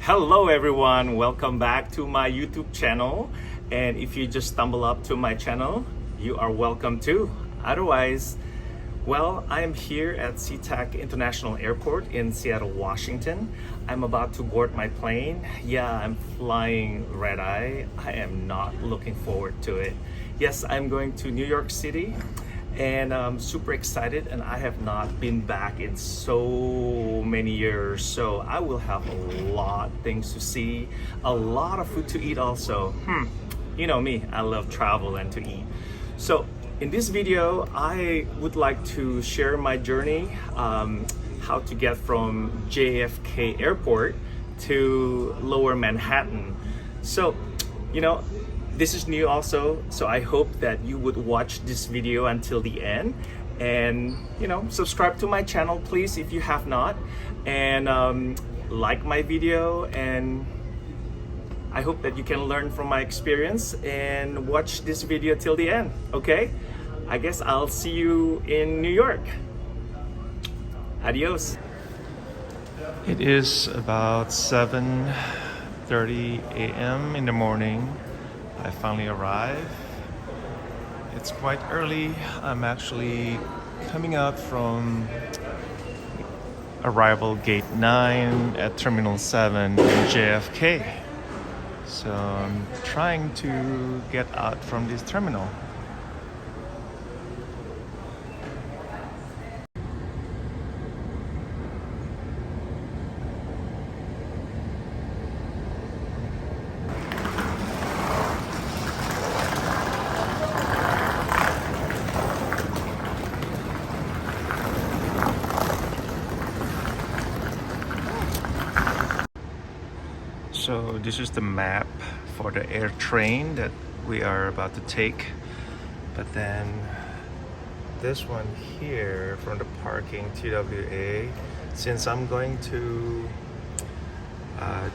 Hello everyone, welcome back to my YouTube channel. And if you just stumble up to my channel, you are welcome too. Otherwise, well, I am here at SeaTac International Airport in Seattle, Washington. I'm about to board my plane. Yeah, I'm flying red eye. I am not looking forward to it. Yes, I'm going to New York City and I'm super excited, and I have not been back in so many years, so I will have a lot of things to see, a lot of food to eat also. You know me, I love travel and to eat. So in this video, I would like to share my journey, how to get from JFK Airport to Lower Manhattan. So, this is new also, so I hope that you would watch this video until the end, and subscribe to my channel please if you have not, and like my video, and I hope that you can learn from my experience and watch this video till the end. Okay, I guess I'll see you in New York. Adios. It is about 7:30 a.m. in the morning. I finally arrived. It's quite early. I'm actually coming out from arrival gate 9 at Terminal 7 in JFK. So I'm trying to get out from this terminal. So this is the map for the AirTrain that we are about to take. But then this one here from the parking TWA, since I'm going to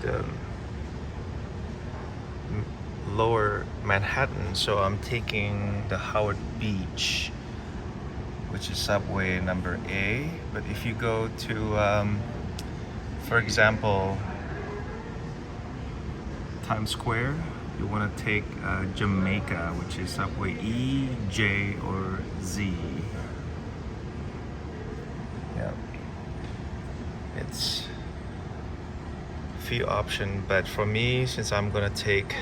the Lower Manhattan, so I'm taking the Howard Beach, which is subway number A. But if you go to, for example, Times Square, you want to take Jamaica, which is subway E, J, or Z. Yeah, it's a few options, but for me, since I'm gonna take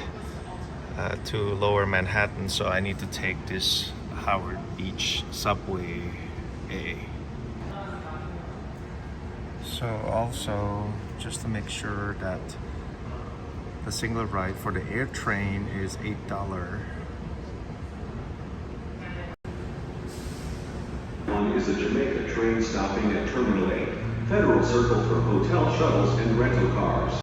to Lower Manhattan, so I need to take this Howard Beach subway A. So also, just to make sure that the single ride for the AirTrain is $8. One is a Jamaica train stopping at Terminal 8, Federal Circle for hotel shuttles and rental cars.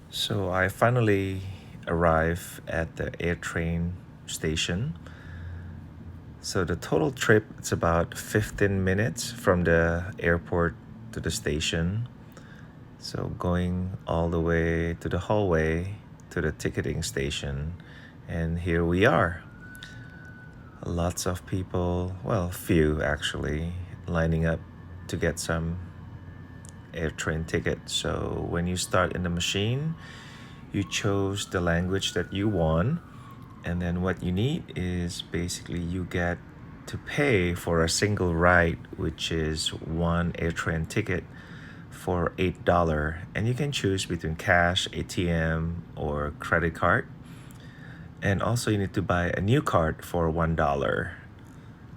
So I finally arrived at the AirTrain station. So the total trip, it's about 15 minutes from the airport to the station. So going all the way to the hallway to the ticketing station, and here we are. Lots of people, well, few actually, lining up to get some AirTrain ticket. So when you start in the machine, you chose the language that you want, and then what you need is basically you get to pay for a single ride, which is one AirTrain ticket for $8, and you can choose between cash, ATM, or credit card. And also you need to buy a new card for $1.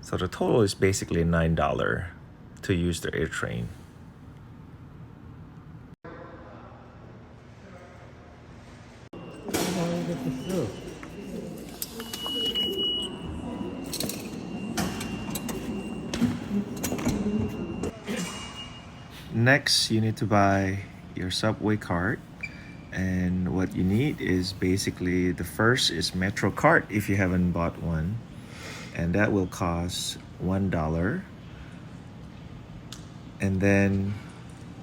So the total is basically $9 to use the AirTrain. Next, you need to buy your subway card, And what you need is basically, the first is Metro card if you haven't bought one, and that will cost $1. And then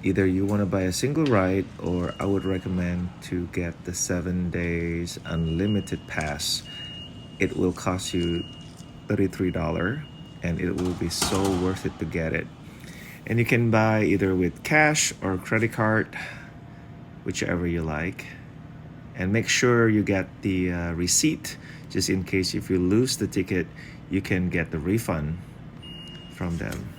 either you want to buy a single ride, or I would recommend to get the 7 days unlimited pass. It will cost you $33, and it will be so worth it to get it. And you can buy either with cash or credit card, whichever you like. And make sure you get the receipt, just in case if you lose the ticket, you can get the refund from them.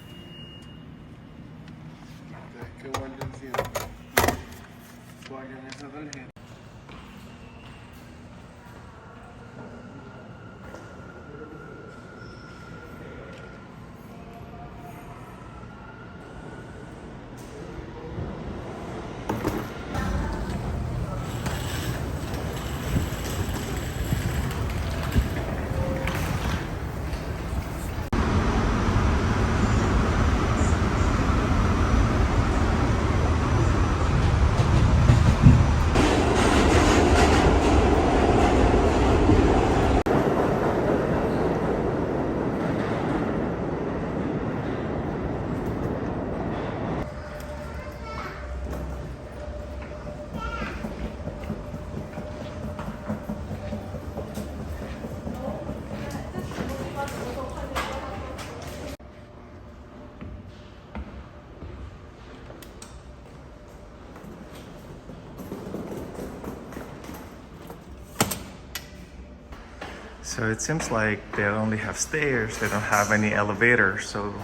So it seems like they only have stairs, they don't have any elevator, so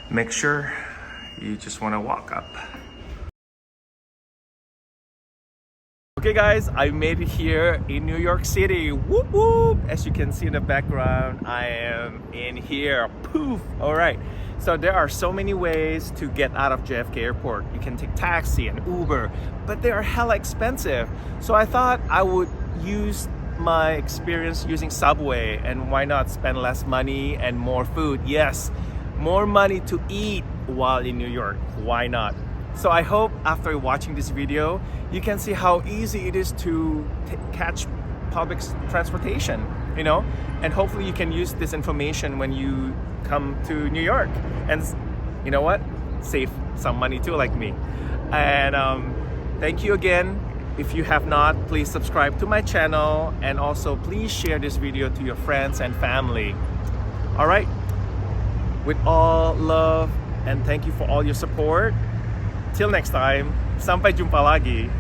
make sure you just want to walk up. Okay guys, I made it here in New York City. Whoop whoop! As you can see in the background, I am in here. Poof! Alright, so there are so many ways to get out of JFK Airport. You can take taxi and Uber, but they are hella expensive. So I thought I would use my experience using subway, and why not spend less money and more food? Yes, more money to eat while in New York. Why not? So I hope after watching this video, you can see how easy it is to catch public transportation, you know, and hopefully you can use this information when you come to New York, and you know what, save some money too, like me. And thank you again. If you have not, please subscribe to my channel, and also please share this video to your friends and family. All right, with all love, and thank you for all your support. Till next time, sampai jumpa lagi.